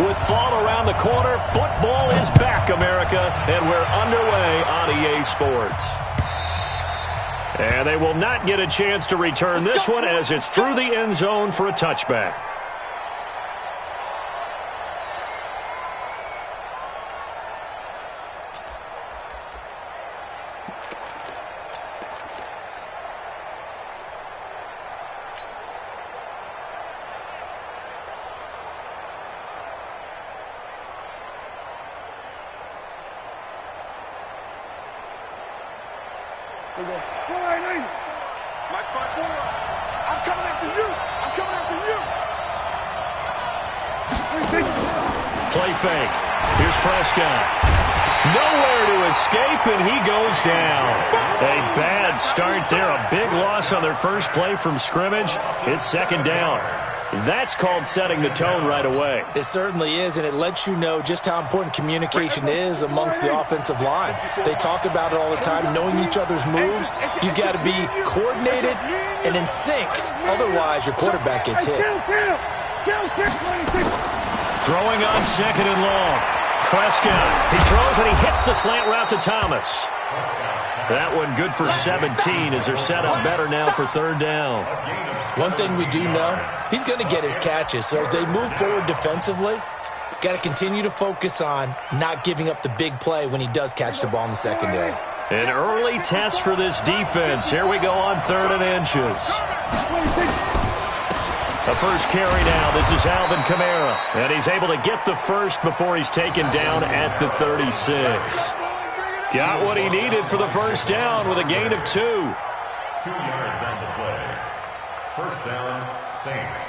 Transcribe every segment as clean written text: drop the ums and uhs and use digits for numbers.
With fall around the corner, football is back, America, and we're underway on EA Sports. And they will not get a chance to return this one as it's through the end zone for a touchback. Play fake. Here's Prescott. Nowhere to escape, and he goes down. A bad start there. A big loss on their first play from scrimmage. It's second down. That's called setting the tone right away. It certainly is, and it lets you know just how important communication is amongst the offensive line. They talk about it all the time, knowing each other's moves. You've got to be coordinated and in sync. Otherwise, your quarterback gets hit. Throwing on second and long. Prescott. He throws and he hits the slant route to Thomas. That one good for 17 as they're set up better now for third down. One thing we do know, he's going to get his catches. So as they move forward defensively, got to continue to focus on not giving up the big play when he does catch the ball in the secondary. An early test for this defense. Here we go on 3rd and inches. The first carry now. This is Alvin Kamara. And he's able to get the first before he's taken down at the 36. Got what he needed for the first down with a gain of 2. 2 yards on the play. First down, Saints.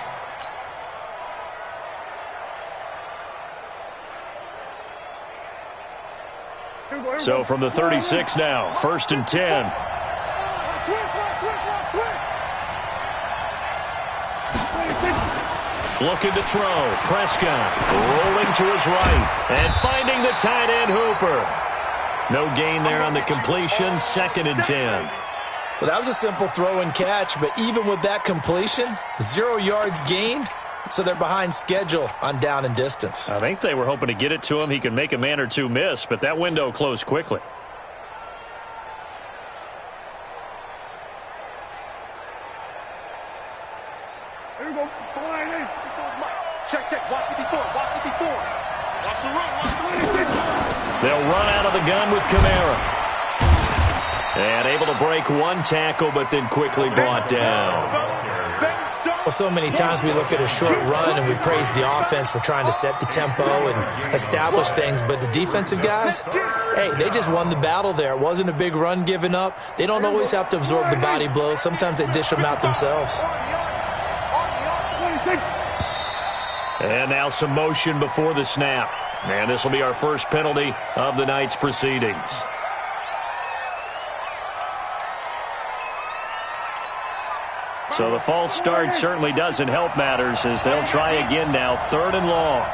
So from the 36 now, 1st and 10. Looking to throw. Prescott rolling to his right and finding the tight end Hooper. No gain there on the completion. 2nd and 10. Well, that was a simple throw and catch, but even with that completion, 0 yards gained, so they're behind schedule on down and distance. I think they were hoping to get it to him. He could make a man or two miss, but that window closed quickly. Here we go. Check. Watch 54. Watch 54. Watch the run. They'll run out of the gun with Kamara. And able to break one tackle, but then quickly brought down. Well, so many times we look at a short run and we praise the offense for trying to set the tempo and establish things, but the defensive guys, hey, they just won the battle there. It wasn't a big run given up. They don't always have to absorb the body blows. Sometimes they dish them out themselves. And now some motion before the snap. And this will be our first penalty of the night's proceedings. So the false start certainly doesn't help matters as they'll try again now. 3rd and long.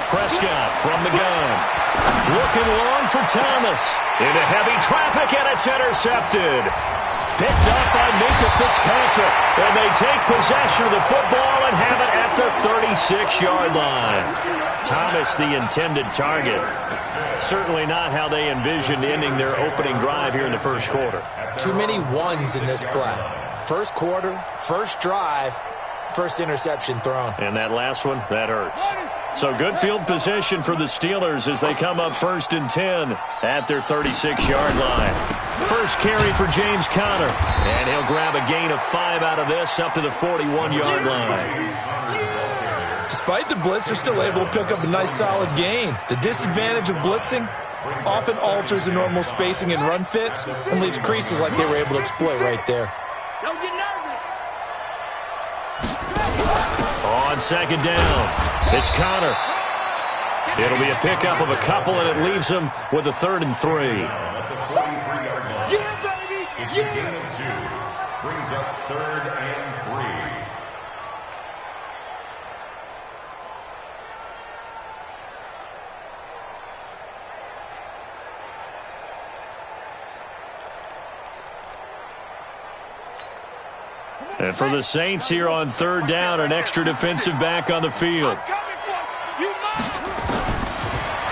Prescott from the gun. Looking long for Thomas. Into heavy traffic, and it's intercepted. Picked up by Minka Fitzpatrick. And they take possession of the football and have it at the 36-yard line. Thomas, the intended target. Certainly not how they envisioned ending their opening drive here in the first quarter. Too many ones in this play. First quarter, first drive, first interception thrown. And that last one, that hurts. So good field position for the Steelers as they come up 1st and 10 at their 36-yard line. First carry for James Conner. And he'll grab a gain of 5 out of this up to the 41-yard line. Despite the blitz, they're still able to pick up a nice solid gain. The disadvantage of blitzing often alters the normal spacing and run fits and leaves creases like they were able to exploit right there. Don't get nervous. On 2nd down, it's Conner. It'll be a pickup of a couple, and it leaves him with a 3rd and 3. Yeah, baby. It's a gain of 2. Brings up 3rd and 3. And for the Saints here on third down, an extra defensive back on the field.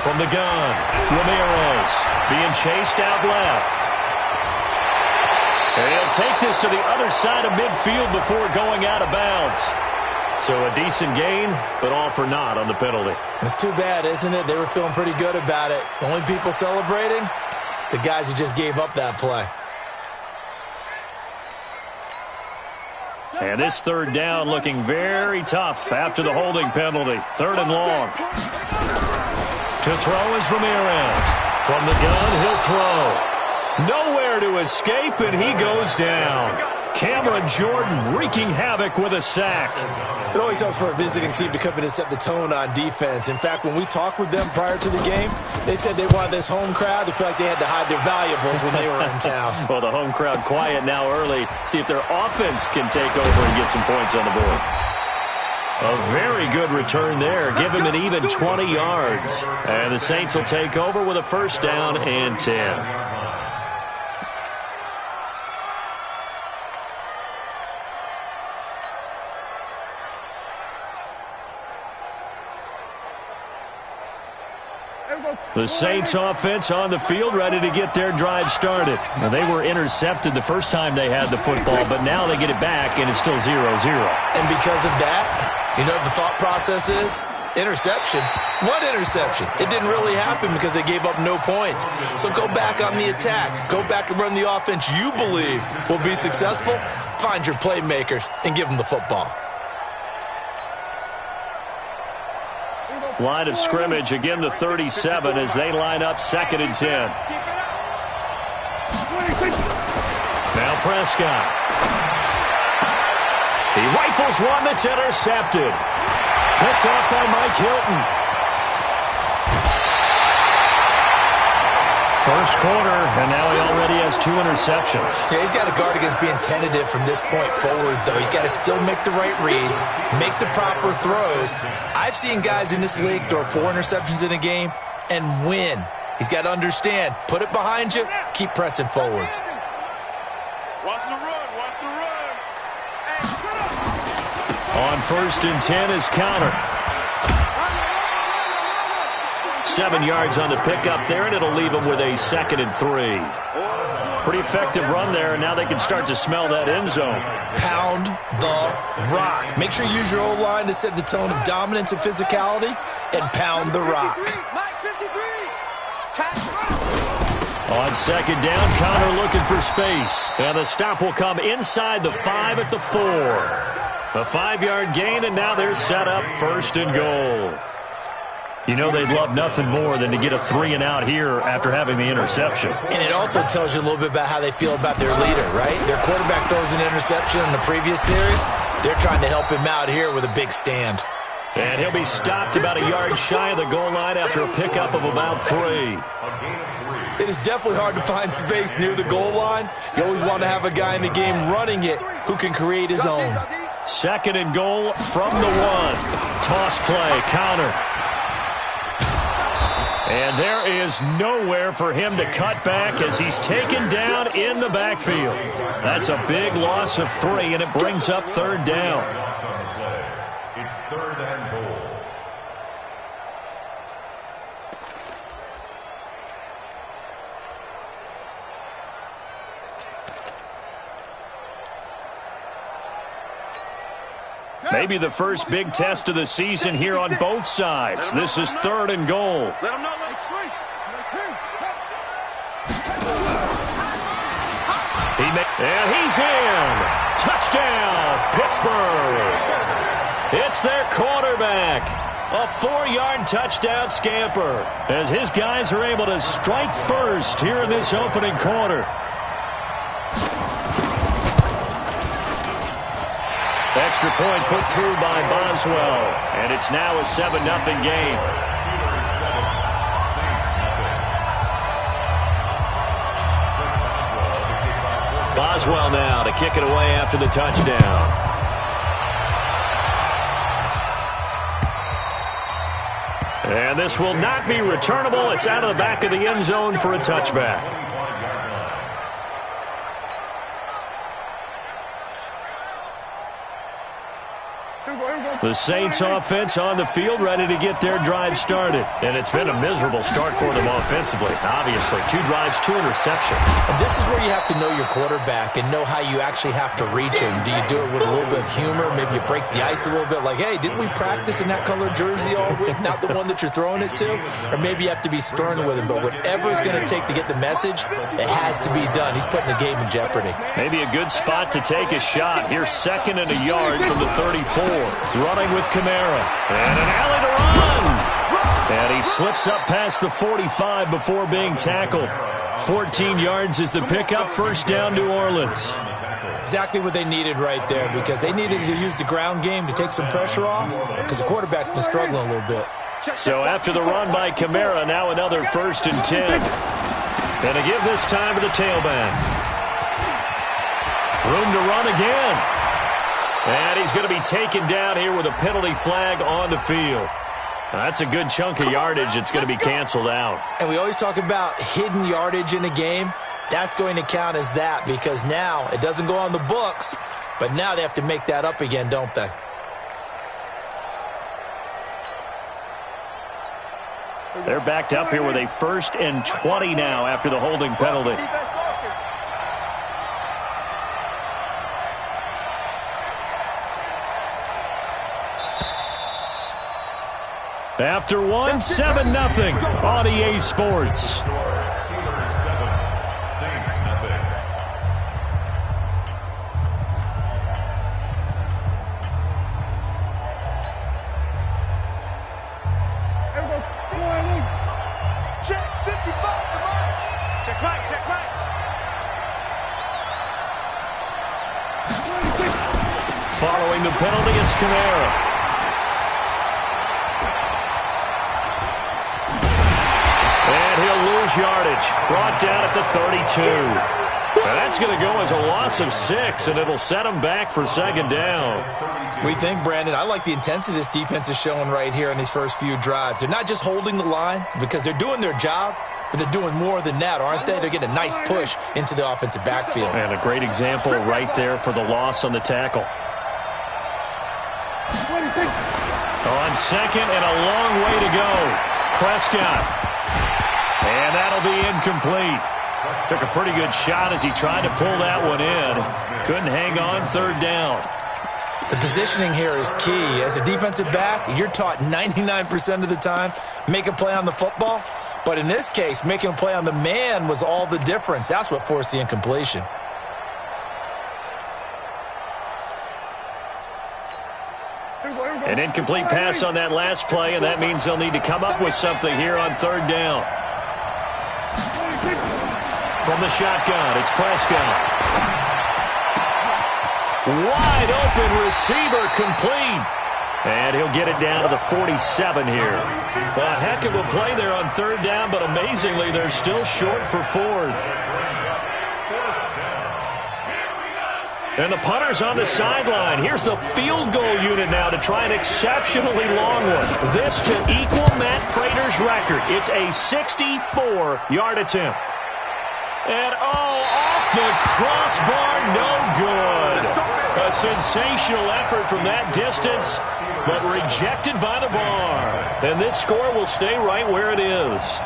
From the gun, Ramirez being chased out left. And he'll take this to the other side of midfield before going out of bounds. So a decent gain, but all for naught on the penalty. It's too bad, isn't it? They were feeling pretty good about it. The only people celebrating, the guys who just gave up that play. And this third down looking very tough after the holding penalty. Third and long. To throw is Ramirez. From the gun, he'll throw. Nowhere to escape, and he goes down. Cameron Jordan wreaking havoc with a sack. It always helps for a visiting team to come in and set the tone on defense. In fact, when we talked with them prior to the game, they said they wanted this home crowd to feel like they had to hide their valuables when they were in town. Well, the home crowd quiet now early. See if their offense can take over and get some points on the board. A very good return there. Give him an even 20 yards. And the Saints will take over with a first down and 10. The Saints offense on the field, ready to get their drive started. Now, they were intercepted the first time they had the football, but now they get it back, and it's still 0-0. And because of that, you know what the thought process is? Interception. What interception? It didn't really happen because they gave up no points. So go back on the attack. Go back and run the offense you believe will be successful. Find your playmakers and give them the football. Line of scrimmage, again the 37 as they line up 2nd and 10. Now Prescott. He rifles one that's intercepted. Picked off by Mike Hilton. First quarter, and now he already has 2 interceptions. Yeah, he's got to guard against being tentative from this point forward, though. He's got to still make the right reads, make the proper throws. I've seen guys in this league throw 4 interceptions in a game and win. He's got to understand, put it behind you, keep pressing forward. Watch the run, watch the run. On 1st and 10 is Counter. 7 yards on the pickup there, and it'll leave them with a 2nd and 3. Pretty effective run there, and now they can start to smell that end zone. Pound the rock. Make sure you use your O-line to set the tone of dominance and physicality, and pound the rock. On 2nd down, Connor looking for space. And the stop will come inside the 5 at the 4. A 5-yard gain, and now they're set up 1st and goal. You know they'd love nothing more than to get a 3-and-out here after having the interception. And it also tells you a little bit about how they feel about their leader, right? Their quarterback throws an interception in the previous series. They're trying to help him out here with a big stand. And he'll be stopped about a yard shy of the goal line after a pickup of about 3. It is definitely hard to find space near the goal line. You always want to have a guy in the game running it who can create his own. 2nd and goal from the 1. Toss play, Connor. And there is nowhere for him to cut back as he's taken down in the backfield. That's a big loss of 3, and it brings up 3rd down. It's 3rd and goal. Maybe the first big test of the season here on both sides. This is 3rd and goal. Let him know. And he's in. Touchdown, Pittsburgh. It's their quarterback. A 4-yard touchdown scamper as his guys are able to strike first here in this opening quarter. Extra point put through by Boswell, and it's now a 7-0 game. Boswell now to kick it away after the touchdown. And this will not be returnable. It's out of the back of the end zone for a touchback. The Saints offense on the field, ready to get their drive started. And it's been a miserable start for them offensively, obviously. 2 drives, 2 interceptions. And this is where you have to know your quarterback and know how you actually have to reach him. Do you do it with a little bit of humor? Maybe you break the ice a little bit, like, hey, didn't we practice in that colored jersey all week? Not the one that you're throwing it to? Or maybe you have to be stern with him. But whatever it's going to take to get the message, it has to be done. He's putting the game in jeopardy. Maybe a good spot to take a shot. Here's 2nd and a yard from the 34. Running with Kamara. And an alley to run. And he slips up past the 45 before being tackled. 14 yards is the pickup. First down, New Orleans. Exactly what they needed right there, because they needed to use the ground game to take some pressure off, because the quarterback's been struggling a little bit. So after the run by Kamara, now another 1st and 10. Going to give this time to the tailback. Room to run again. And he's going to be taken down here with a penalty flag on the field. That's a good chunk of yardage. It's going to be canceled out. And we always talk about hidden yardage in a game. That's going to count as that, because now it doesn't go on the books, but now they have to make that up again, don't they? They're backed up here with a 1st and 20 now after the holding penalty. After one, 7-0 on EA Sports. Check 55, come on. Check right, check right. Following the penalty, it's Kamara. And he'll lose yardage. Brought down at the 32. Now that's going to go as a loss of 6, and it'll set him back for 2nd down. We think, Brandon, I like the intensity this defense is showing right here in these first few drives. They're not just holding the line because they're doing their job, but they're doing more than that, aren't they? They're getting a nice push into the offensive backfield. And a great example right there for the loss on the tackle. On 2nd and a long way to go. Prescott. And that'll be incomplete. Took a pretty good shot as he tried to pull that one in. Couldn't hang on 3rd down. The positioning here is key. As a defensive back, you're taught 99% of the time, make a play on the football. But in this case, making a play on the man was all the difference. That's what forced the incompletion. An incomplete pass on that last play, and that means they'll need to come up with something here on 3rd down. From the shotgun, it's Prescott. Wide open receiver, complete. And he'll get it down to the 47 here. A heck of a play there on 3rd down, but amazingly, they're still short for 4th. And the punter's on the sideline. Here's the field goal unit now to try an exceptionally long one. This to equal Matt Prater's record. It's a 64-yard attempt. And, off the crossbar, no good. A sensational effort from that distance, but rejected by the bar. And this score will stay right where it is.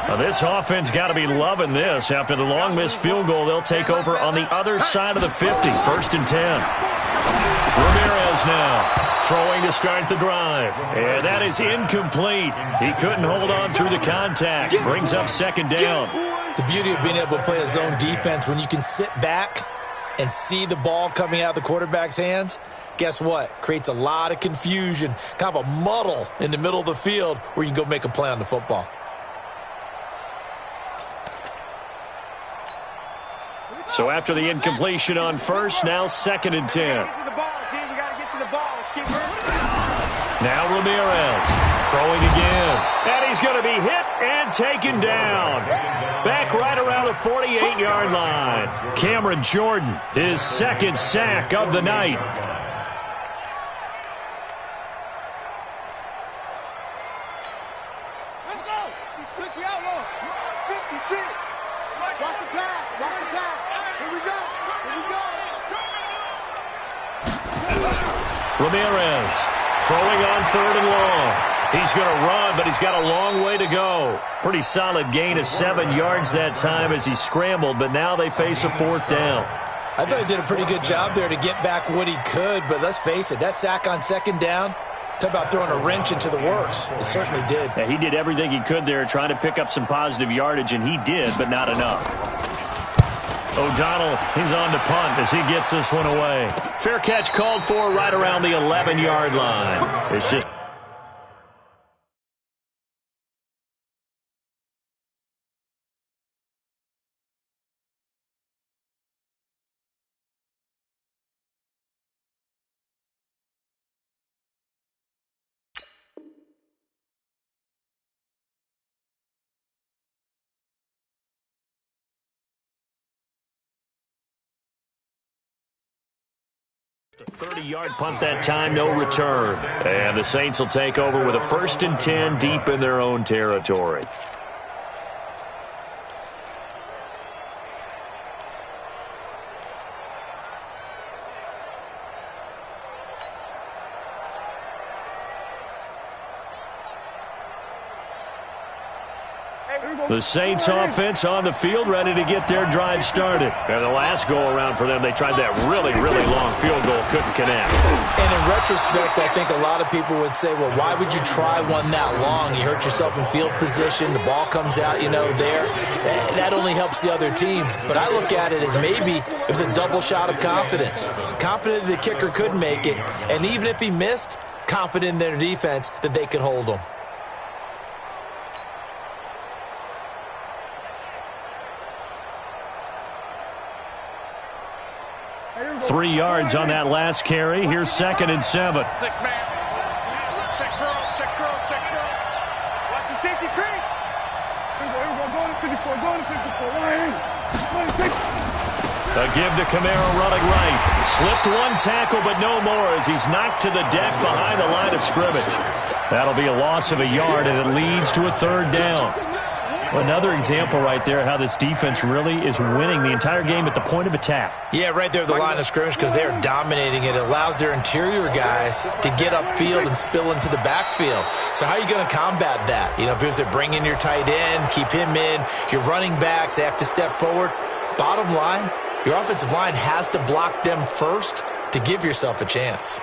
Now this offense got to be loving this. After the long missed field goal, they'll take over on the other side of the 50. 1st and 10. Ramirez now throwing to start the drive. And that is incomplete. He couldn't hold on through the contact. Brings up 2nd down. The beauty of being able to play a zone defense, when you can sit back and see the ball coming out of the quarterback's hands, guess what? Creates a lot of confusion, kind of a muddle in the middle of the field where you can go make a play on the football. So after the incompletion on 1st, now 2nd and 10. Now Ramirez throwing again. And he's going to be hit and taken down. Back right around the 48-yard line. Cameron Jordan, his 2nd sack of the night. Let's go. He's 60 out long. 56. Watch the pass. Watch the pass. Here we go. Here we go. Ramirez throwing on 3rd and long. He's going to run, but he's got a long way to go. Pretty solid gain of 7 yards that time as he scrambled, but now they face a 4th down. I thought he did a pretty good job there to get back what he could, but let's face it, that sack on 2nd down, talk about throwing a wrench into the works. It certainly did. Yeah, he did everything he could there trying to pick up some positive yardage, and he did, but not enough. O'Donnell, he's on to punt as he gets this one away. Fair catch called for right around the 11-yard line. It's just... a 30-yard punt that time, no return. And the Saints will take over with a 1st and 10 deep in their own territory. The Saints offense on the field, ready to get their drive started. And the last go-around for them, they tried that really, really long field goal, couldn't connect. And in retrospect, I think a lot of people would say, well, why would you try one that long? You hurt yourself in field position, the ball comes out, there. That only helps the other team. But I look at it as maybe it was a double shot of confidence. Confident the kicker could make it, and even if he missed, confident in their defense that they could hold him. 3 yards on that last carry. Here's 2nd and 7. 6-man. Check curls, check curls, check curls. Watch the safety creep. Here we go. Going to 54, going to 54. A give to Kamara running right. Slipped one tackle, but no more as he's knocked to the deck behind the line of scrimmage. That'll be a loss of a yard, and it leads to a 3rd down. Another example right there how this defense really is winning the entire game at the point of attack. Yeah, right there at the line of scrimmage because they're dominating it. It allows their interior guys to get upfield and spill into the backfield. So how are you going to combat that? Because they're bringing your tight end, keep him in. Your running backs, they have to step forward. Bottom line, your offensive line has to block them first to give yourself a chance.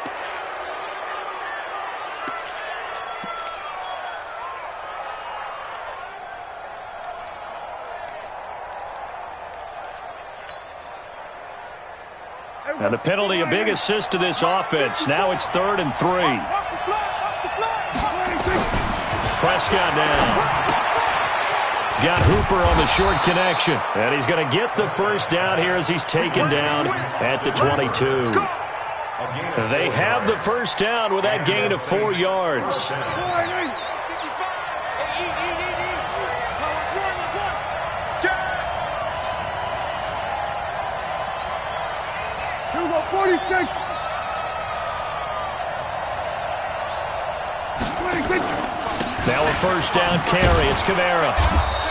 And the penalty, a big assist to this offense. Now it's 3rd and 3. Prescott down. He's got Hooper on the short connection. And he's going to get the 1st down here as he's taken down at the 22. They have the 1st down with that gain of 4 yards. Now a 1st down carry. It's Kamara.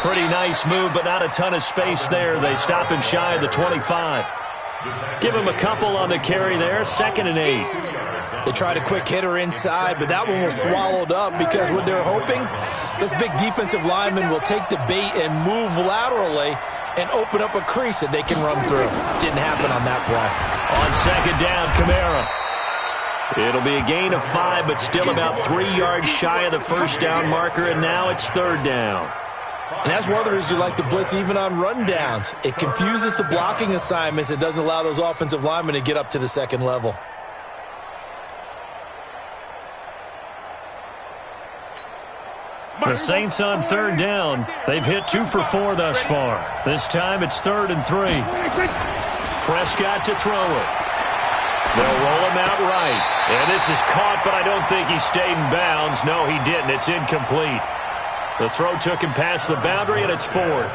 Pretty nice move, but not a ton of space there. They stop him shy of the 25. Give him a couple on the carry there. 2nd and 8. They tried a quick hitter inside, but that one was swallowed up because what they're hoping, this big defensive lineman will take the bait and move laterally and open up a crease that they can run through. Didn't happen on that play. On 2nd down, Kamara. It'll be a gain of 5, but still about 3 yards shy of the 1st down marker, and now it's 3rd down. And that's one of the reasons you like to blitz even on rundowns. It confuses the blocking assignments. It doesn't allow those offensive linemen to get up to the 2nd level. The Saints on 3rd down. They've hit 2 for 4 thus far. This time it's 3rd and 3. Prescott to throw it. They'll roll him out right. And this is caught, but I don't think he stayed in bounds. No, he didn't. It's incomplete. The throw took him past the boundary, and it's 4th.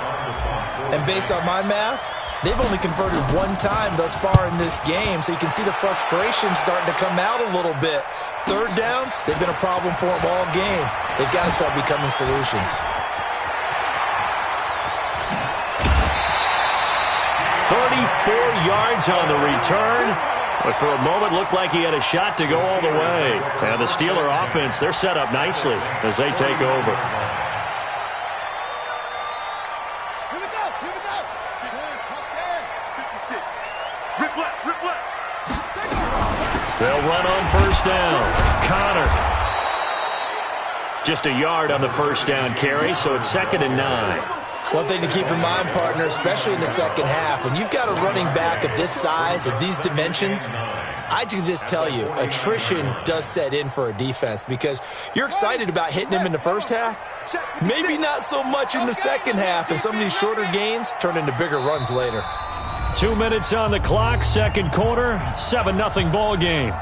And based on my math, they've only converted 1 time thus far in this game, so you can see the frustration starting to come out a little bit. 3rd downs, they've been a problem for them all game. They've got to start becoming solutions. 34 yards on the return. But for a moment, looked like he had a shot to go all the way. And the Steeler offense, they're set up nicely as they take over. Here we go. 56. Rip left. They'll run on first down. Connor. Just a yard on the first down carry, so it's 2nd and 9. One thing to keep in mind, partner, especially in the second half, when you've got a running back of this size, of these dimensions, I can just tell you, attrition does set in for a defense because you're excited about hitting him in the first half. Maybe not so much in the second half, and some of these shorter gains turn into bigger runs later. 2 minutes on the clock, second quarter, 7-0 ball game.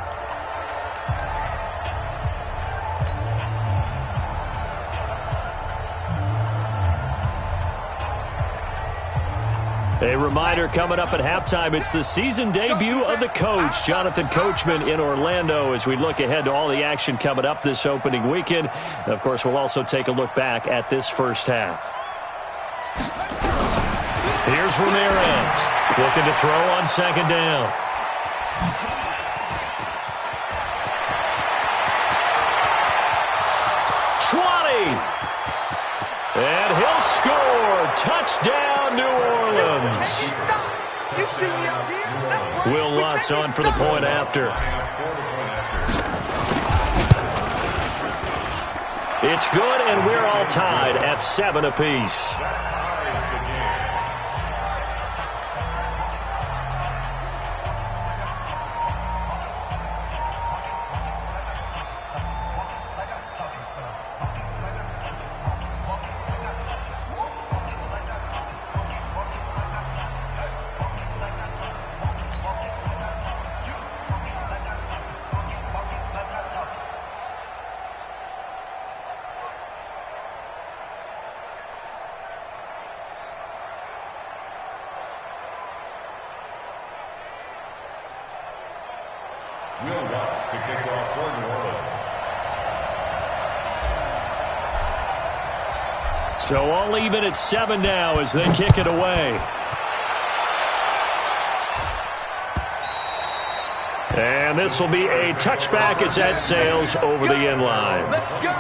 A reminder coming up at halftime, it's the season debut of the coach, Jonathan Coachman in Orlando, as we look ahead to all the action coming up this opening weekend. And of course, we'll also take a look back at this first half. Here's Ramirez, looking to throw on second down. And he'll score. Touchdown, New Orleans. Will Lutz on for the point after. It's good, and we're all tied at 7 apiece. Will Lutz to kick off for New Orleans. So all even at 7 now as they kick it away. And this will be a touchback as that sails over the end line. Let's go.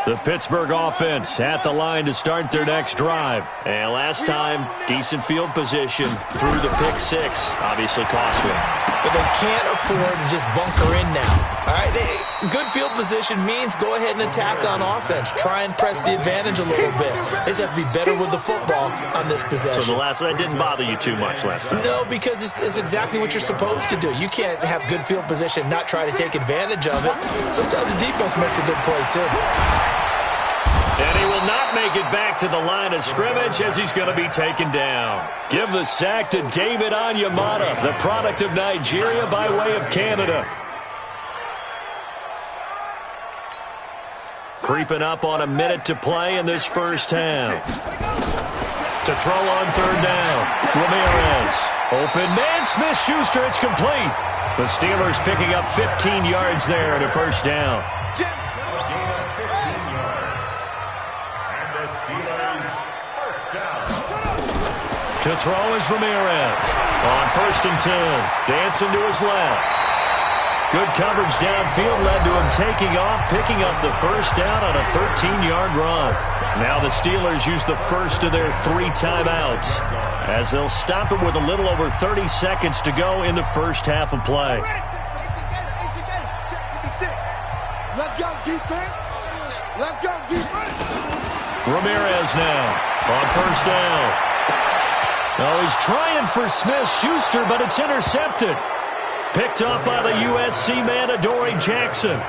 The Pittsburgh offense at the line to start their next drive. And last time, decent field position through the pick six. Obviously costly. But they can't afford to just bunker in now. All right, good field position means go ahead and attack on offense. Try and press the advantage a little bit. They just have to be better with the football on this possession. So the last one, that didn't bother you too much last time? No, because it's exactly what you're supposed to do. You can't have good field position, not try to take advantage of it. Sometimes the defense makes a good play, too. And he will not make it back to the line of scrimmage as he's going to be taken down. Give the sack to David Onyemata, the product of Nigeria by way of Canada. Creeping up on a minute to play in this first half. To throw on third down, Ramirez. Open man, Smith-Schuster, it's complete. The Steelers picking up 15 yards there at a first down. To throw is Ramirez. On 1st and 10. Dancing to his left. Good coverage downfield led to him taking off, picking up the first down on a 13-yard run. Now the Steelers use the first of their 3 timeouts as they'll stop it with a little over 30 seconds to go in the first half of play. Let's go, defense. Let's go, defense. Ramirez now on 1st down. Oh, he's trying for Smith-Schuster, but it's intercepted. Picked up by the USC man, Adoree Jackson.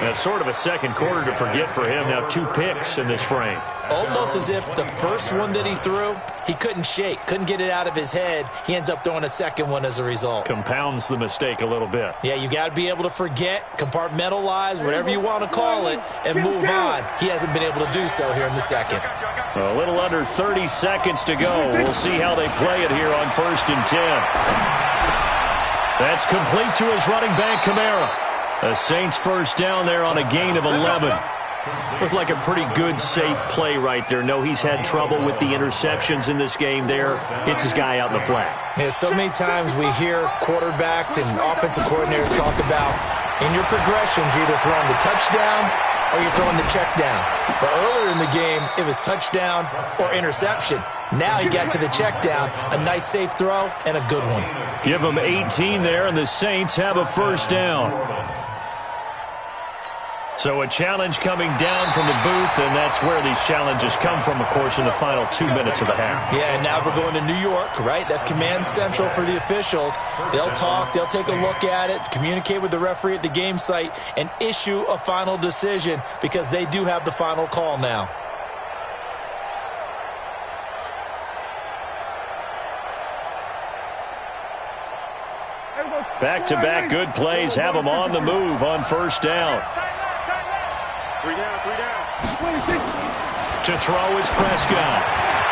That's sort of a second quarter to forget for him. Now 2 picks in this frame. Almost as if the first one that he threw, he couldn't shake, couldn't get it out of his head. He ends up throwing a second one as a result. Compounds the mistake a little bit. Yeah, you got to be able to forget, compartmentalize, whatever you want to call it, and move on. He hasn't been able to do so here in the second. A little under 30 seconds to go. We'll see how they play it here on 1st and 10. That's complete to his running back, Kamara. The Saints first down there on a gain of 11. Looked like a pretty good, safe play right there. No, he's had trouble with the interceptions in this game there. Hits his guy out in the flat. Yeah, so many times we hear quarterbacks and offensive coordinators talk about in your progressions, you're either throwing the touchdown or you're throwing the check down. But earlier in the game, it was touchdown or interception. Now he got to the check down, a nice safe throw, and a good one. Give them 18 there, and the Saints have a first down. So a challenge coming down from the booth, and that's where these challenges come from, of course, in the final 2 minutes of the half. Yeah, and now we're going to New York, right? That's command central for the officials. They'll talk, they'll take a look at it, communicate with the referee at the game site, and issue a final decision because they do have the final call now. Back-to-back good plays have them on the move on first down. 3 down, 3 down. To throw is Prescott.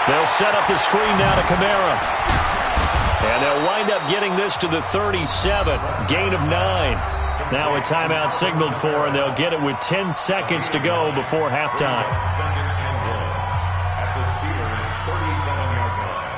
They'll set up the screen now to Kamara. And they'll wind up getting this to the 37. Gain of 9. Now a timeout signaled for, and they'll get it with 10 seconds to go before halftime. Second and 1 at the Steelers' 37-yard line.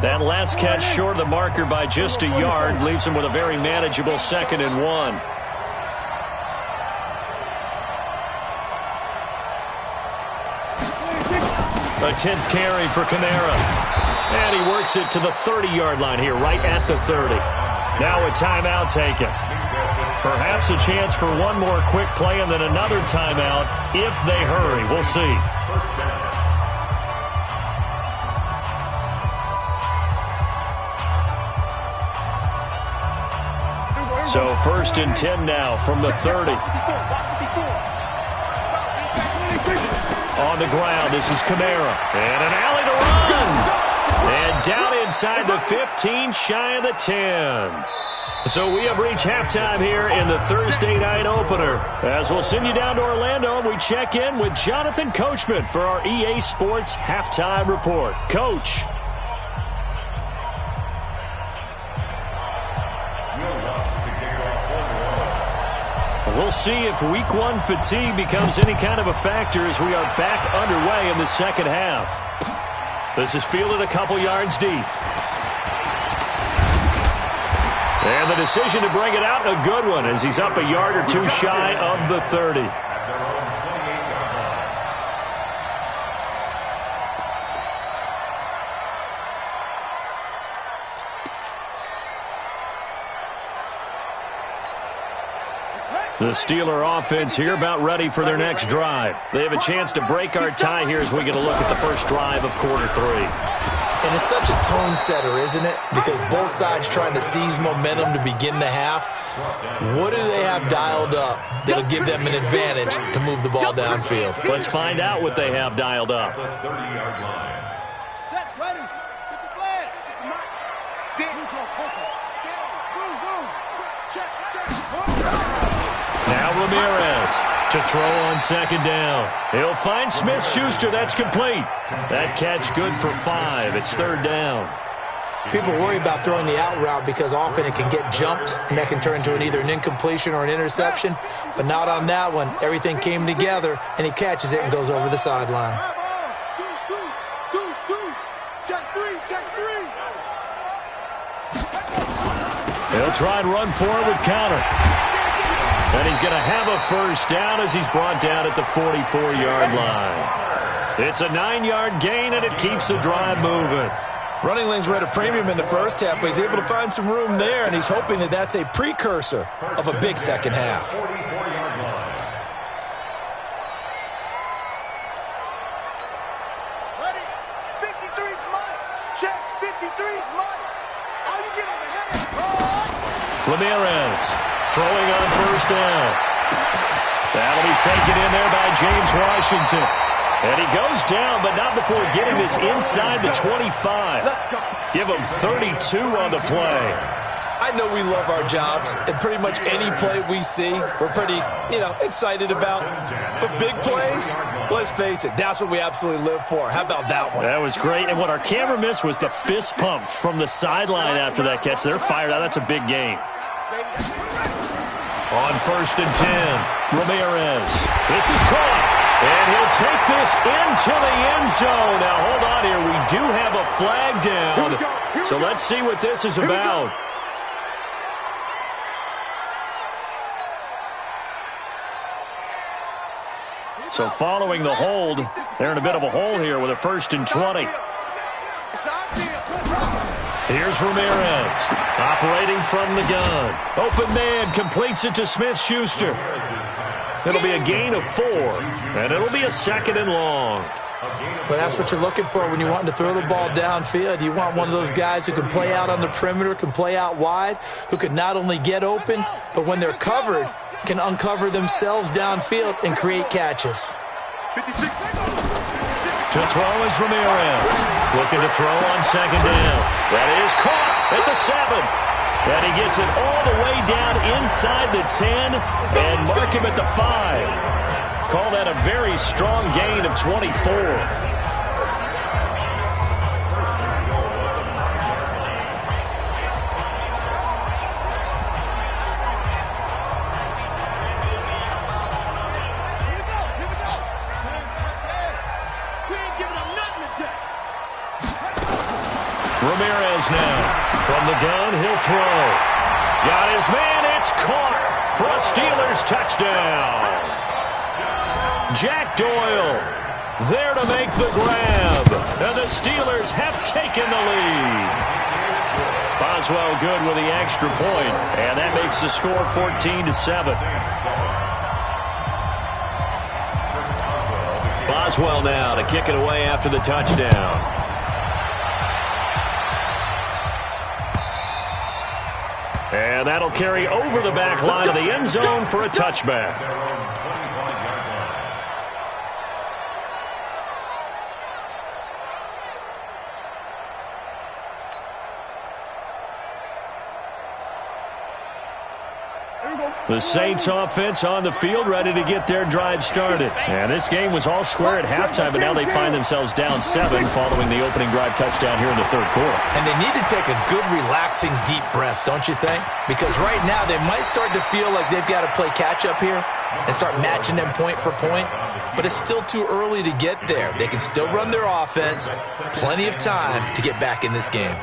That last catch short of the marker by just a yard leaves him with a very manageable 2nd and 1. A 10th carry for Kamara. And he works it to the 30-yard line here, right at the 30. Now a timeout taken. Perhaps a chance for one more quick play and then another timeout if they hurry. We'll see. First down. So 1st and 10 now from the 30. On the ground, this is Kamara. And an alley to run. And down inside the 15, shy of the 10. So we have reached halftime here in the Thursday night opener. As we'll send you down to Orlando, we check in with Jonathan Coachman for our EA Sports Halftime Report. Coach. We'll see if Week 1 fatigue becomes any kind of a factor as we are back underway in the second half. This is fielded a couple yards deep. And the decision to bring it out, a good one, as he's up a yard or two shy of the 30. The Steeler offense here about ready for their next drive. They have a chance to break our tie here as we get a look at the first drive of quarter 3. And it's such a tone setter, isn't it? Because both sides trying to seize momentum to begin the half. What do they have dialed up that'll give them an advantage to move the ball downfield? Let's find out what they have dialed up. The 30-yard line. Set, ready. Get the flag. Now Ramirez to throw on second down. He'll find Smith-Schuster. That's complete. That catch good for 5. It's 3rd down. People worry about throwing the out route because often it can get jumped, and that can turn into either an incompletion or an interception. But not on that one. Everything came together, and he catches it and goes over the sideline. Check three. He'll try and run forward with Connor. And he's going to have a first down as he's brought down at the 44-yard line. It's a 9-yard gain, and it keeps the drive moving. Running lanes were at a premium in the first half, but he's able to find some room there, and he's hoping that that's a precursor of a big second half. Ready? 53's mine. Check. 53's mine. All you get is a header. Ramirez throwing on first down. That'll be taken in there by James Washington. And he goes down, but not before getting this inside the 25. Give him 32 on the play. I know we love our jobs, and pretty much any play we see, we're pretty, excited about. But big plays, let's face it, that's what we absolutely live for. How about that one? That was great. And what our camera missed was the fist pump from the sideline after that catch. They're fired out. That's a big game. On 1st and 10, Ramirez. This is caught. And he'll take this into the end zone. Now, hold on here. We do have a flag down. So let's see what this is about. So following the hold, they're in a bit of a hole here with a 1st and 20. Here's Ramirez, operating from the gun. Open man, completes it to Smith-Schuster. It'll be a gain of 4, and it'll be a 2nd and long. Well, that's what you're looking for when you want to throw the ball downfield. You want one of those guys who can play out on the perimeter, can play out wide, who can not only get open, but when they're covered, can uncover themselves downfield and create catches. 56. To throw is Ramirez. Looking to throw on 2nd down. That is caught at the 7. And he gets it all the way down inside the 10 and mark him at the 5. Call that a very strong gain of 24. Ramirez now. From the gun, he'll throw. Got his man, it's caught for a Steelers touchdown. Jack Doyle there to make the grab. And the Steelers have taken the lead. Boswell good with the extra point, and that makes the score 14-7. Boswell now to kick it away after the touchdown. And that'll carry over the back line of the end zone for a touchback. The Saints offense on the field ready to get their drive started. And this game was all square at halftime, but now they find themselves down 7 following the opening drive touchdown here in the 3rd quarter. And they need to take a good, relaxing, deep breath, don't you think? Because right now they might start to feel like they've got to play catch-up here and start matching them point for point. But it's still too early to get there. They can still run their offense. Plenty of time to get back in this game.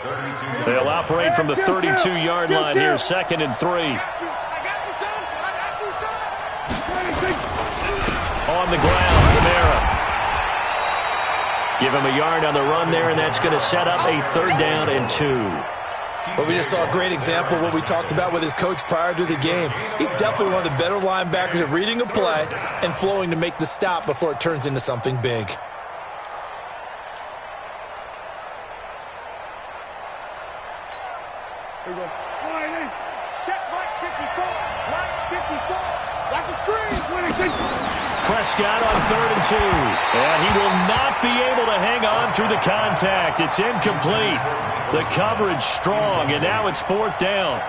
They'll operate from the 32-yard line here, 2nd and 3. On the ground, Kamara. Give him a yard on the run there, and that's going to set up a 3rd down and 2. Well, we just saw a great example of what we talked about with his coach prior to the game. He's definitely one of the better linebackers at reading a play and flowing to make the stop before it turns into something big. Here we go. Check right 54. Right 54. Watch the screen. Prescott on 3rd and 2. And he will not be able to hang on through the contact. It's incomplete. The coverage strong, and now it's 4th down.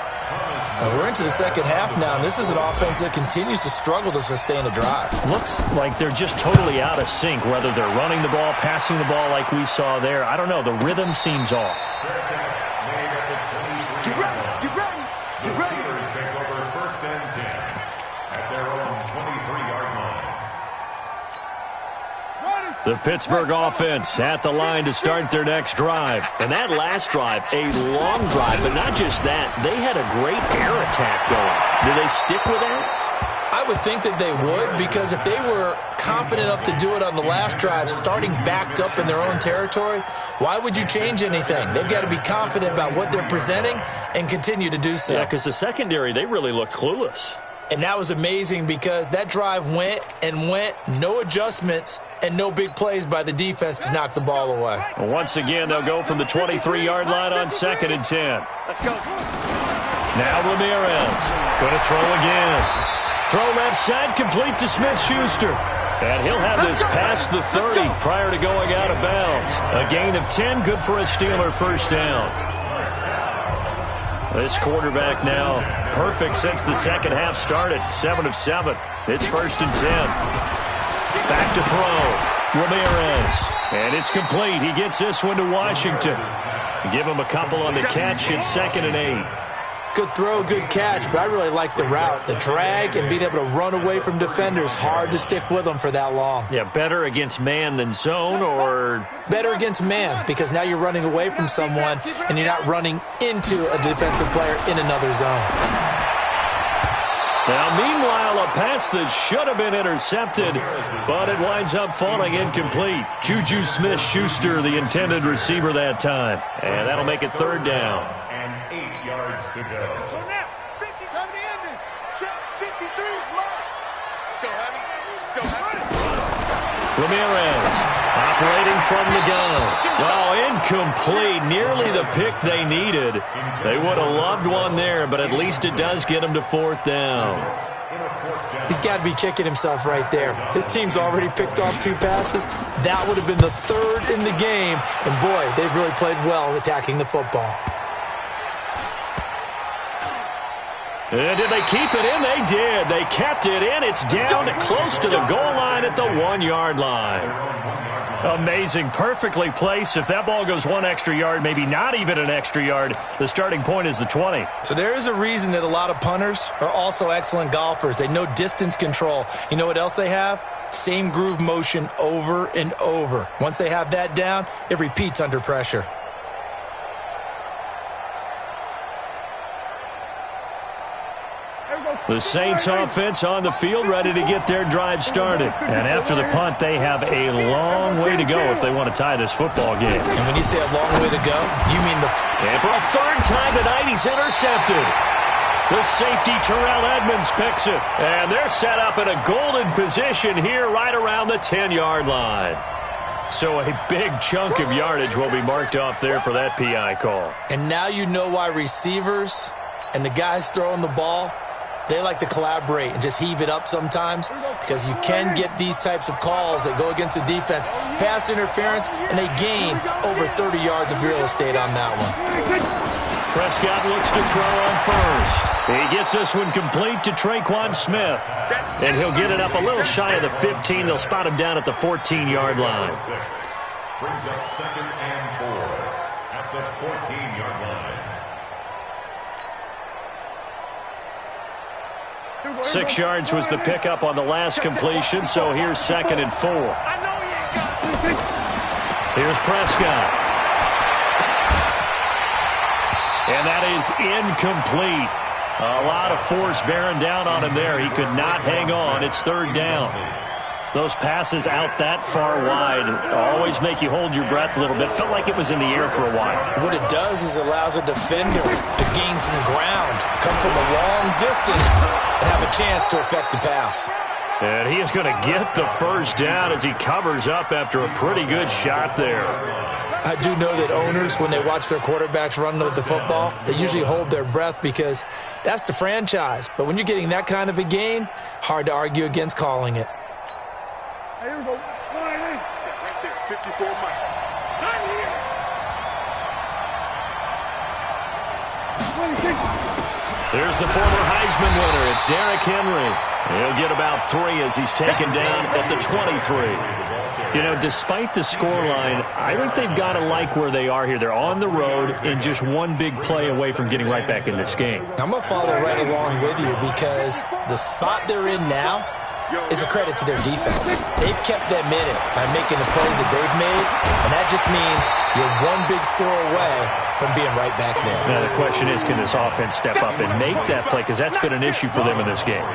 We're into the 2nd half now, and this is an offense that continues to struggle to sustain a drive. Looks like they're just totally out of sync, whether they're running the ball, passing the ball like we saw there. I don't know. The rhythm seems off. Get ready. Get ready. Get ready. Steelers take over 1st and 10 at their own 23-yard line. The Pittsburgh offense at the line to start their next drive. And that last drive, a long drive, but not just that. They had a great air attack going. Do they stick with that? I would think that they would, because if they were confident enough to do it on the last drive, starting backed up in their own territory, why would you change anything? They've got to be confident about what they're presenting and continue to do so. Yeah, because the secondary, they really looked clueless. And that was amazing because that drive went and went, no adjustments, and no big plays by the defense to knock the ball away. Once again, they'll go from the 23-yard line on 2nd and 10. Let's go. Now Ramirez going to throw again. Throw left side, complete to Smith-Schuster. And he'll have this past the 30 prior to going out of bounds. A gain of 10, good for a Steeler first down. This quarterback now perfect since the second half started. 7 of 7. It's 1st and 10. Back to throw. Ramirez. And it's complete. He gets this one to Washington. Give him a couple on the catch. It's 2nd and 8. Good throw, good catch, but I really like the route. The drag and being able to run away from defenders, hard to stick with them for that long. Yeah, better against man than zone, or? Better against man, because now you're running away from someone and you're not running into a defensive player in another zone. Now, meanwhile, a pass that should have been intercepted, but it winds up falling incomplete. Juju Smith-Schuster, the intended receiver that time. And that'll make it 3rd down. And 8 yards to go. So now, 50 coming in. Check 53 is low. Let's go, Honey. Let's go, Honey. Ramirez operating from the gun. Oh, incomplete. Nearly the pick they needed. They would have loved one there, but at least it does get them to 4th down. He's got to be kicking himself right there. His team's already picked off 2 passes. That would have been the 3rd in the game. And, boy, they've really played well attacking the football. And did they keep it in? They did. They kept it in. It's down close to the goal line at the 1-yard line. Amazing. Perfectly placed. If that ball goes 1 extra yard, maybe not even an extra yard, the starting point is the 20. So there is a reason that a lot of punters are also excellent golfers. They know distance control. You know what else they have? Same groove motion over and over. Once they have that down, it repeats under pressure. The Saints offense on the field, ready to get their drive started. And after the punt, they have a long way to go if they want to tie this football game. And when you say a long way to go, you mean the... And for a 3rd time tonight, he's intercepted. The safety, Terrell Edmonds, picks it. And they're set up in a golden position here right around the 10-yard line. So a big chunk of yardage will be marked off there for that PI call. And now you know why receivers and the guys throwing the ball, they like to collaborate and just heave it up sometimes, because you can get these types of calls that go against the defense. Pass interference, and they gain over 30 yards of real estate on that one. Prescott looks to throw on first. He gets this one complete to Traquan Smith. And he'll get it up a little shy of the 15. They'll spot him down at the 14-yard line. Brings up 2nd and 4 at the 14-yard line. 6 yards was the pickup on the last completion, so here's 2nd and 4. Here's Prescott. And that is incomplete. A lot of force bearing down on him there. He could not hang on. It's 3rd down. Those passes out that far wide always make you hold your breath a little bit. Felt like it was in the air for a while. What it does is it allows a defender to gain some ground, come from a long distance, and have a chance to affect the pass. And he is going to get the first down as he covers up after a pretty good shot there. I do know that owners, when they watch their quarterbacks run with the football, they usually hold their breath because that's the franchise. But when you're getting that kind of a gain, hard to argue against calling it. Here we go. Right there, 54 miles. There's the former Heisman winner. It's Derrick Henry. He'll get about 3 as he's taken down at the 23. You know, despite the scoreline, I think they've got to like where they are here. They're on the road and just one big play away from getting right back in this game. I'm going to follow right along with you because the spot they're in now is a credit to their defense. They've kept them in it by making the plays that they've made, and that just means you're one big score away from being right back there. Now, the question is, can this offense step up and make that play? Because that's been an issue for them in this game.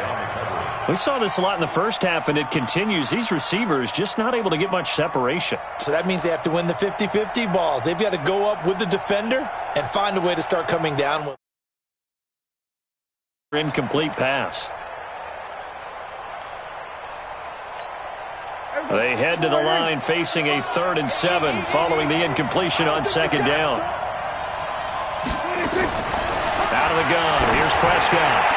We saw this a lot in the first half, and it continues. These receivers just not able to get much separation. So that means they have to win the 50-50 balls. They've got to go up with the defender and find a way to start coming down with. Incomplete pass. They head to the line facing a 3rd and 7 following the incompletion on 2nd down. Out of the gun. Here's Prescott.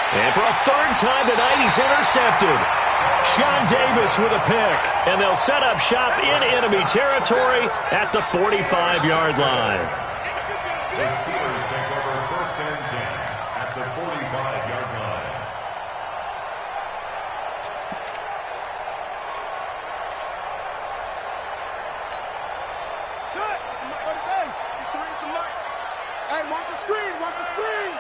And for a 3rd time tonight, he's intercepted. Sean Davis with a pick. And they'll set up shop in enemy territory at the 45-yard line. The Steelers take over 1st and 10 at the 45-yard line. Shut! On the base. Hey, watch the screen. Watch the screen.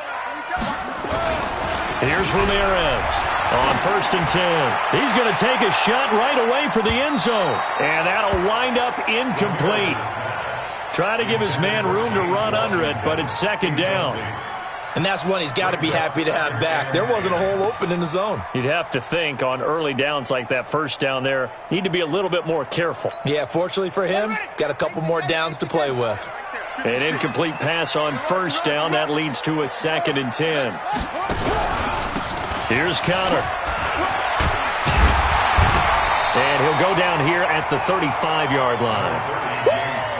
Here's Ramirez on 1st and 10. He's going to take a shot right away for the end zone. And that'll wind up incomplete. Try to give his man room to run under it, but it's 2nd down. And that's one he's got to be happy to have back. There wasn't a hole open in the zone. You'd have to think on early downs like that 1st down there, need to be a little bit more careful. Yeah, fortunately for him, got a couple more downs to play with. An incomplete pass on 1st down. That leads to a 2nd and 10. Here's Conner. And he'll go down here at the 35-yard line.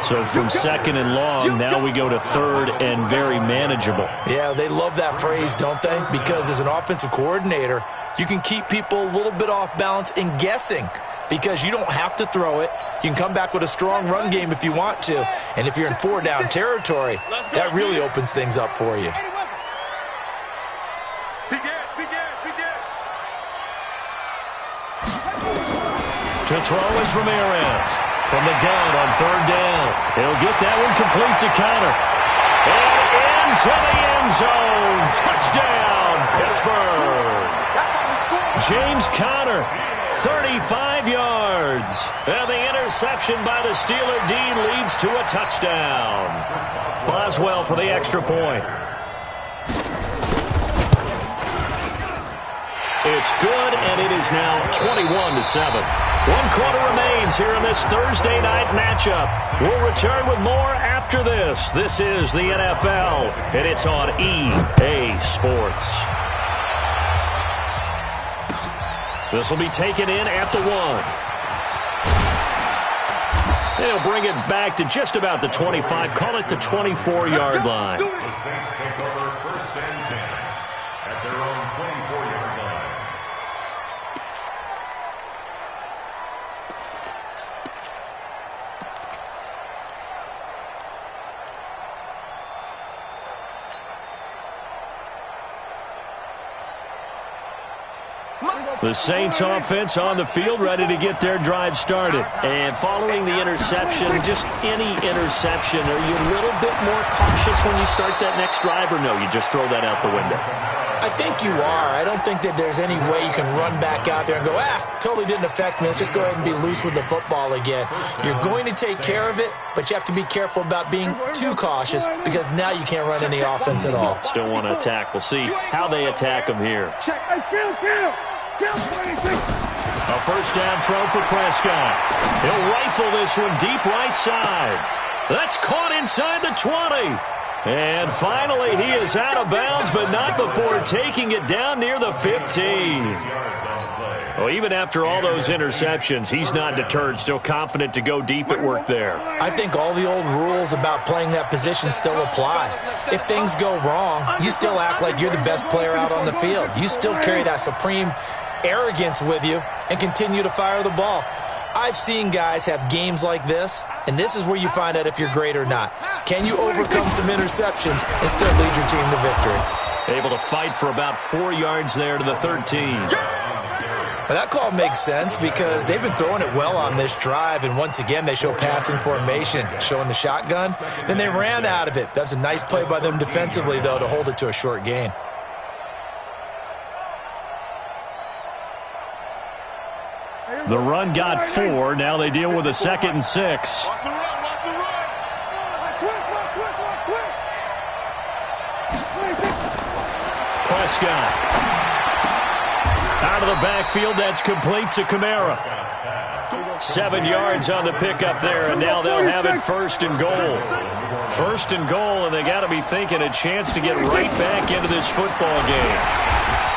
So from 2nd and long, now we go to 3rd and very manageable. Yeah, they love that phrase, don't they? Because as an offensive coordinator, you can keep people a little bit off balance and guessing because you don't have to throw it. You can come back with a strong run game if you want to. And if you're in 4-down territory, that really opens things up for you. To throw is Ramirez. From the gun on 3rd down. He'll get that one complete to Conner. And into the end zone. Touchdown, Pittsburgh. James Conner, 35 yards. And the interception by the Steeler D leads to a touchdown. Boswell for the extra point. It's good, and it is now 21-7. 1 quarter remains here in this Thursday night matchup. We'll return with more after this. This is the NFL, and it's on EA Sports. This will be taken in at the 1. They'll bring it back to just about the 25, call it the 24-yard line. The Saints take over 1st and 10 at their own 24-yard line. The Saints offense on the field, ready to get their drive started. And following the interception, just any interception, are you a little bit more cautious when you start that next drive, or no, you just throw that out the window? I think you are. I don't think that there's any way you can run back out there and go, totally didn't affect me. Let's just go ahead and be loose with the football again. You're going to take care of it, but you have to be careful about being too cautious because now you can't run any offense at all. Still want to attack. We'll see how they attack them here. A 1st down throw for Prescott. He'll rifle this one deep right side. That's caught inside the 20. And finally, he is out of bounds, but not before taking it down near the 15. Well, even after all those interceptions, he's not deterred, still confident to go deep at work there. I think all the old rules about playing that position still apply. If things go wrong, you still act like you're the best player out on the field. You still carry that supreme arrogance with you and continue to fire the ball. I've seen guys have games like this, and this is where you find out if you're great or not. Can you overcome some interceptions and still lead your team to victory? Able to fight for about 4 yards there to the 13. Well, that call makes sense because they've been throwing it well on this drive, and once again they show passing formation, showing the shotgun. Then they ran out of it. That's a nice play by them defensively, though, to hold it to a short gain. The run got 4. Now they deal with a 2nd and 6. Watch the run, watch the run. Switch. Prescott. the backfield. That's complete to Kamara. 7 yards on the pickup there, and now they'll have it first and goal. First and goal, and they got to be thinking a chance to get right back into this football game.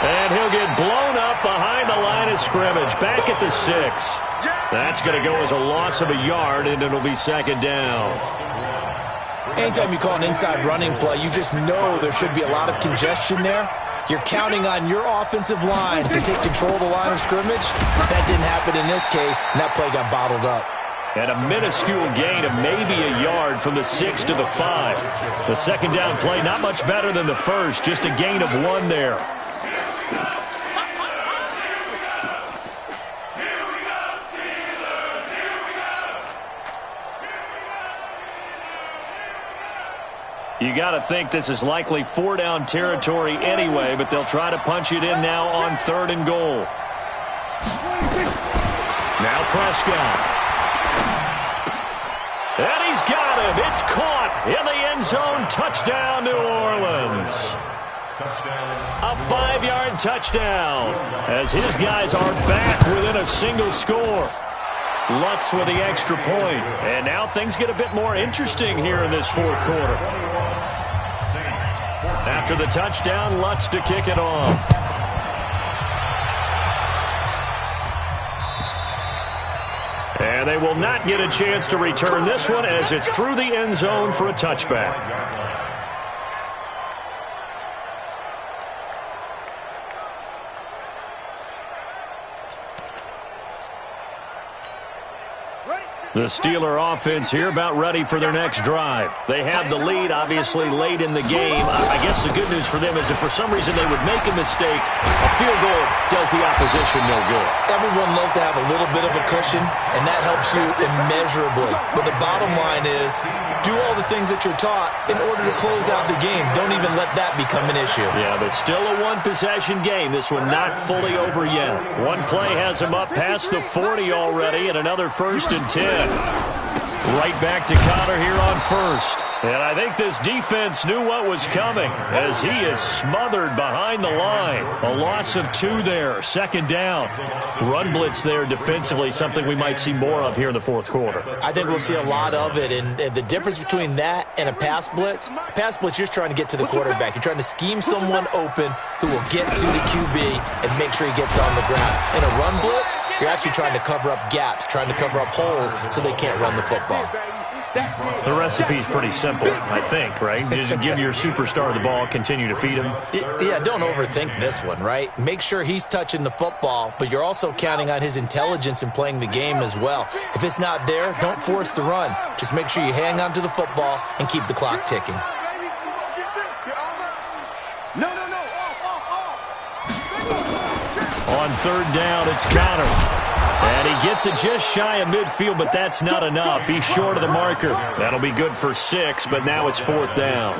And he'll get blown up behind the line of scrimmage, back at the 6. That's going to go as a loss of a yard, and it'll be second down. Anytime you call an inside running play, you just know there should be a lot of congestion there. You're counting on your offensive line to take control of the line of scrimmage. That didn't happen in this case, and that play got bottled up. And a minuscule gain of maybe a yard from the 6 to the 5. The second down play, not much better than the first, just a gain of 1 there. You got to think this is likely 4-down territory anyway, but they'll try to punch it in now on 3rd and goal. Now Prescott. And he's got him. It's caught in the end zone. Touchdown, New Orleans. A 5-yard touchdown as his guys are back within a single score. Lutz with the extra point. And now things get a bit more interesting here in this 4th quarter. After the touchdown, Lutz to kick it off. And they will not get a chance to return this one as it's through the end zone for a touchback. The Steeler offense here about ready for their next drive. They have the lead, obviously, late in the game. I guess the good news for them is if for some reason they would make a mistake, a field goal does the opposition no good. Everyone loves to have a little bit of a cushion, and that helps you immeasurably. But the bottom line is, do all the things that you're taught in order to close out the game. Don't even let that become an issue. Yeah, but still a one-possession game. This one not fully over yet. One play has them up past the 40 already, and another 1st and 10. Right back to Connor here on 1st. And I think this defense knew what was coming as he is smothered behind the line. A loss of 2 there, 2nd down. Run blitz there defensively, something we might see more of here in the 4th quarter. I think we'll see a lot of it, and the difference between that and a pass blitz, you're just trying to get to the quarterback. You're trying to scheme someone open who will get to the QB and make sure he gets on the ground. In a run blitz, you're actually trying to cover up gaps, trying to cover up holes so they can't run the football. The recipe's pretty simple, I think, right? Just give your superstar the ball, continue to feed him. Yeah, don't overthink this one, right? Make sure he's touching the football, but you're also counting on his intelligence in playing the game as well. If it's not there, don't force the run. Just make sure you hang on to the football and keep the clock ticking. On 3rd down, it's Connor. And he gets it just shy of midfield, but that's not enough. He's short of the marker. That'll be good for 6, but now it's 4th down.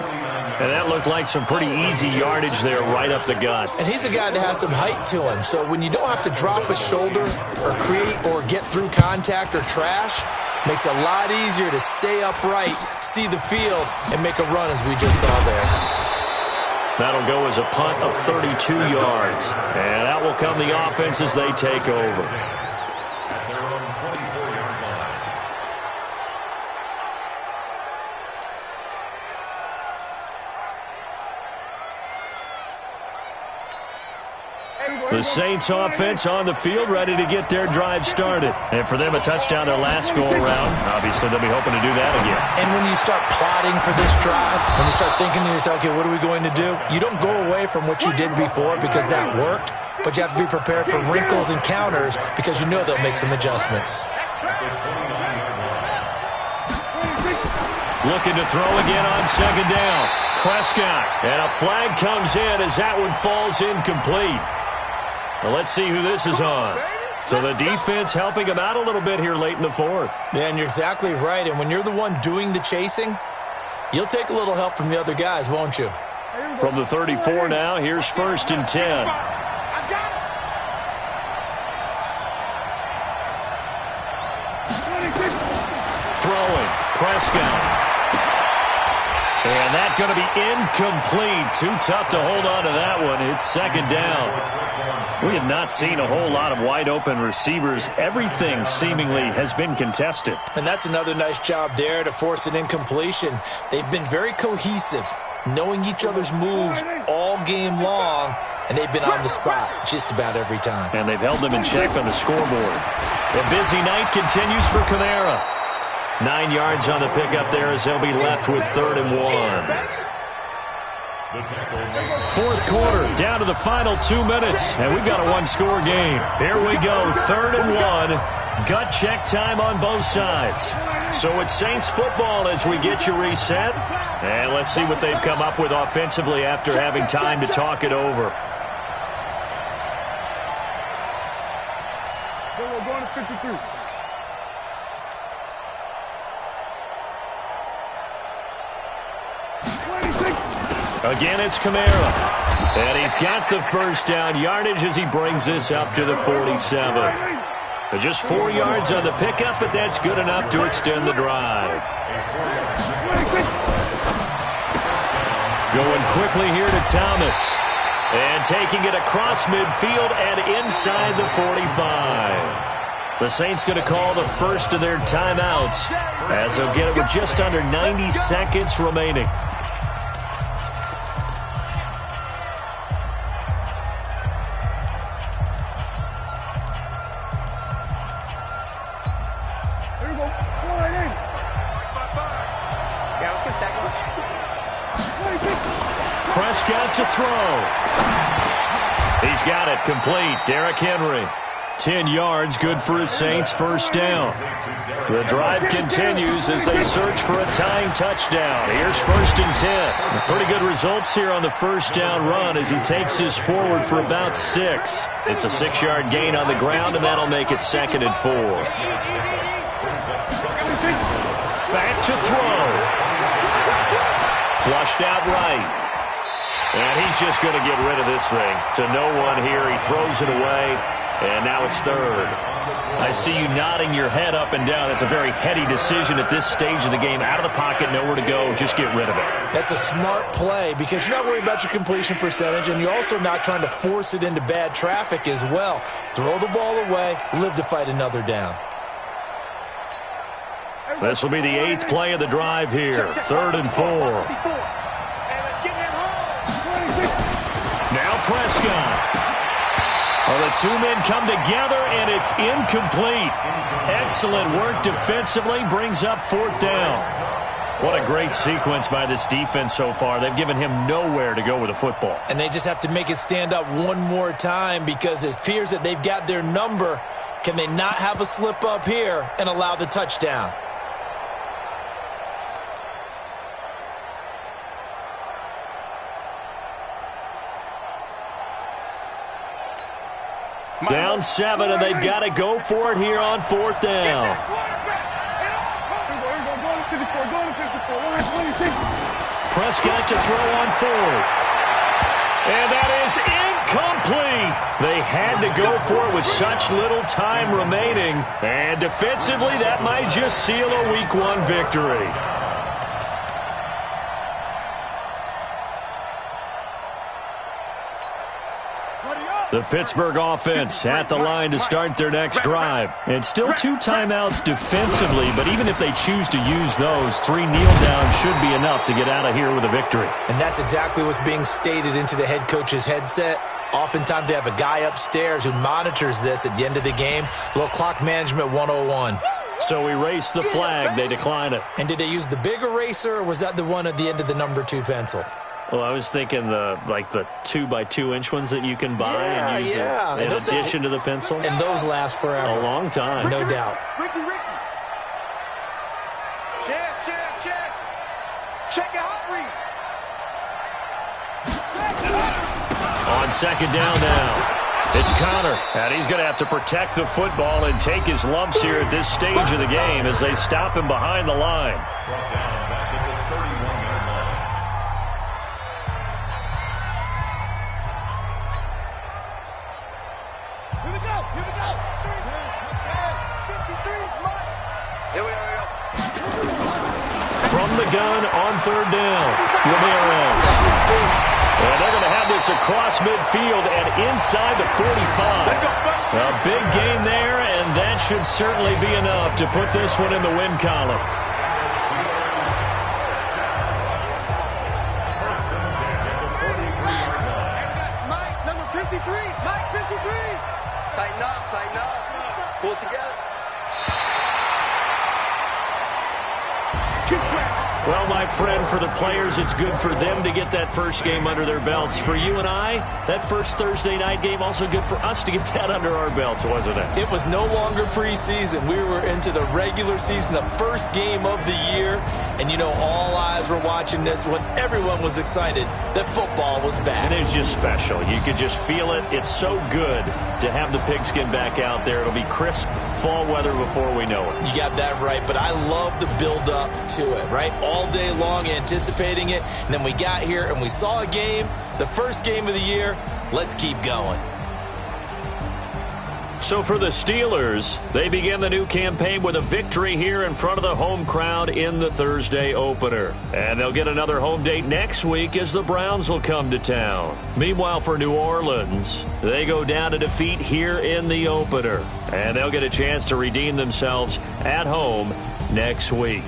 And that looked like some pretty easy yardage there right up the gut. And he's a guy that has some height to him, so when you don't have to drop a shoulder or create or get through contact or trash, makes it a lot easier to stay upright, see the field, and make a run as we just saw there. That'll go as a punt of 32 yards. And that will come the offense as they take over. The Saints offense on the field, ready to get their drive started. And for them, a touchdown their last go-around. Obviously, they'll be hoping to do that again. And when you start plotting for this drive, when you start thinking to yourself, okay, what are we going to do? You don't go away from what you did before because that worked, but you have to be prepared for wrinkles and counters because you know they'll make some adjustments. Looking to throw again on 2nd down. Prescott. And a flag comes in as that one falls incomplete. Well, let's see who this is on. So the defense helping him out a little bit here late in the 4th. Yeah, and you're exactly right. And when you're the one doing the chasing, you'll take a little help from the other guys, won't you? From the 34 now, here's 1st and 10. Throwing. Prescott. And that's going to be incomplete. Too tough to hold on to that one. It's 2nd down. We have not seen a whole lot of wide-open receivers. Everything seemingly has been contested. And that's another nice job there to force an incompletion. They've been very cohesive, knowing each other's moves all game long, and they've been on the spot just about every time. And they've held them in check on the scoreboard. A busy night continues for Kamara. 9 yards on the pickup there as they'll be left with 3rd and 1. Fourth quarter, down to the final 2 minutes, and we've got a one-score game. Here we go, 3rd and 1. Gut check time on both sides. So it's Saints football as we get you reset. And let's see what they've come up with offensively after having time to talk it over. We're going to 53. Again, it's Kamara. And he's got the first down yardage as he brings this up to the 47. Just 4 yards on the pickup, but that's good enough to extend the drive. Going quickly here to Thomas. And taking it across midfield and inside the 45. The Saints going to call the first of their timeouts as they'll get it with just under 90 seconds remaining. Prescott to throw. He's got it complete. Derrick Henry. 10 yards, good for his Saints first down. The drive continues as they search for a tying touchdown. Here's 1st and 10. Pretty good results here on the first down run as he takes this forward for about 6. It's a 6-yard gain on the ground, and that'll make it 2nd and 4. Back to throw. Flushed out right. And he's just going to get rid of this thing to no one here. He throws it away, and now it's 3rd. I see you nodding your head up and down. That's a very heady decision at this stage of the game. Out of the pocket, nowhere to go. Just get rid of it. That's a smart play because you're not worried about your completion percentage, and you're also not trying to force it into bad traffic as well. Throw the ball away, live to fight another down. This will be the 8th play of the drive here. 3rd and 4. Now Prescott. Well, the two men come together, and it's incomplete. Excellent work defensively, brings up 4th down. What a great sequence by this defense so far. They've given him nowhere to go with the football. And they just have to make it stand up one more time because it appears that they've got their number. Can they not have a slip up here and allow the touchdown? Down 7, and they've got to go for it here on 4th down. Prescott to throw on 4th. And that is incomplete. They had to go for it with such little time remaining. And defensively, that might just seal a Week 1 victory. The Pittsburgh offense at the line to start their next drive. And still 2 timeouts defensively, but even if they choose to use those, 3 kneel downs should be enough to get out of here with a victory. And that's exactly what's being stated into the head coach's headset. Oftentimes they have a guy upstairs who monitors this at the end of the game. Little clock management 101. So erase the flag. They decline it. And did they use the big eraser, or was that the one at the end of the number 2 pencil? Well, I was thinking the 2x2-inch ones that you can buy and use in addition to the pencil. And those last forever. A long time. No doubt. Ricky. Check your hot read. On 2nd down now. It's Connor. And he's going to have to protect the football and take his lumps here at this stage of the game as they stop him behind the line. From the gun on 3rd down, Ramirez. And they're going to have this across midfield and inside the 45. A big gain there, and that should certainly be enough to put this one in the win column. Mike, number 53. Mike, 53. Tighten up, tighten up. Pull it together. Well, my friend, for the players, it's good for them to get that first game under their belts. For you and I, that first Thursday night game, also good for us to get that under our belts, wasn't it? It was no longer preseason. We were into the regular season, the first game of the year. And, you know, all eyes were watching this when everyone was excited that football was back. And it's just special. You could just feel it. It's so good to have the pigskin back out there. It'll be crisp fall weather before we know it. You got that right, but I love the build-up to it, right? All day long anticipating it, and then we got here and we saw a game, the first game of the year. Let's keep going. So for the Steelers, they begin the new campaign with a victory here in front of the home crowd in the Thursday opener. And they'll get another home date next week as the Browns will come to town. Meanwhile, for New Orleans, they go down to defeat here in the opener. And they'll get a chance to redeem themselves at home next week.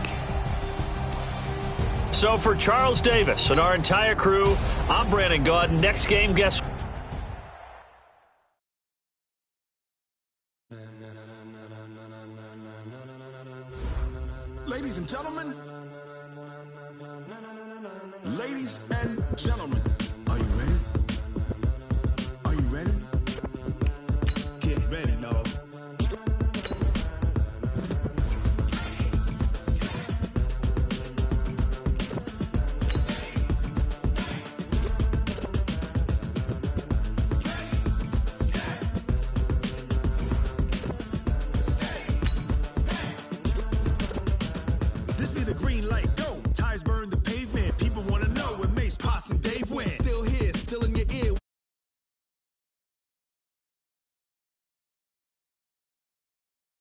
So for Charles Davis and our entire crew, I'm Brandon Gaudin. Next game, guess what? Ladies and gentlemen, ladies and gentlemen, are you ready? Are you ready? Get ready, dog. This be the green light, go!